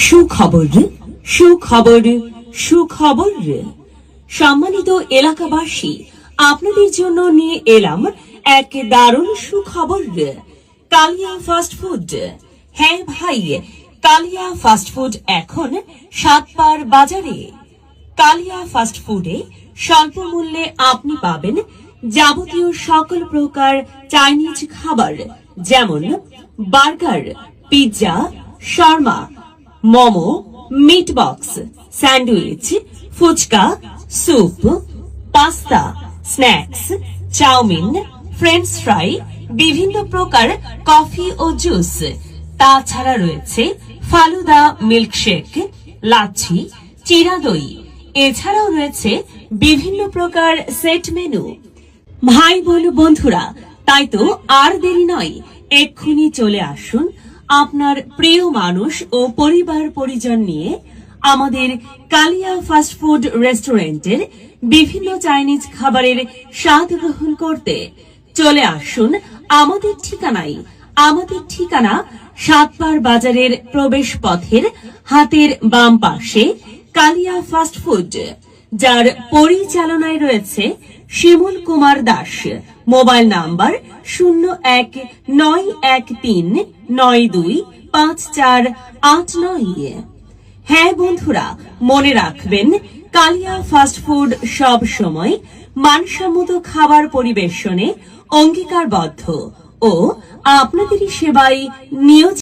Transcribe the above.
সুখবর সুখবর সুখবর। সম্মানিত এলাকাবাসী, আপনাদের জন্য নিয়ে এলাম এক দারুণ সুখবর। কালিয়া ফাস্ট ফুড। হ্যাঁ ভাই, কালিয়া ফাস্ট ফুড এখন সাতপার বাজারে। কালিয়া ফাস্ট ফুডে স্বল্প মূল্যে আপনি পাবেন যাবতীয় সকল প্রকার চাইনিজ খাবার, যেমন burger, pizza, shawarma, momo, meat box, sandwich, fuchka, soup, pasta, snacks, chowmein, French fry, বিভিন্ন প্রকার কফি ও জুস। তাছাড়া রয়েছে ফালুদা, মিল্কশেক, লাচ্ছি, চিরা দই। এছাড়াও রয়েছে বিভিন্ন প্রকার সেট মেনু। ভাই বোন বন্ধুরা, তাই তো আর দেরি নয়, এক্ষুনি চলে আসুন আপনার প্রিয় মানুষ ও পরিবার পরিজন নিয়ে আমাদের কালিয়া ফাস্ট ফুড রেস্টুরেন্টের বিভিন্ন চাইনিজ খাবারের স্বাদ গ্রহণ করতে। চলে আসুন আমাদের ঠিকানায়। আমাদের ঠিকানা সাতপার বাজারের প্রবেশ পথের হাতের বাম পাশে কালিয়া ফাস্ট ফুড, যার পরিচালনায় রয়েছে শিমুল কুমার দাস। Mobile number 0113925489। হ্যাঁ বন্ধুরা, মনে রাখবেন, কালিয়া ফাস্ট ফুড সব সময় মানসম্মত খাবার পরিবেশনে অঙ্গীকারবদ্ধ ও আপনাদেরই সেবায় নিয়োজিত।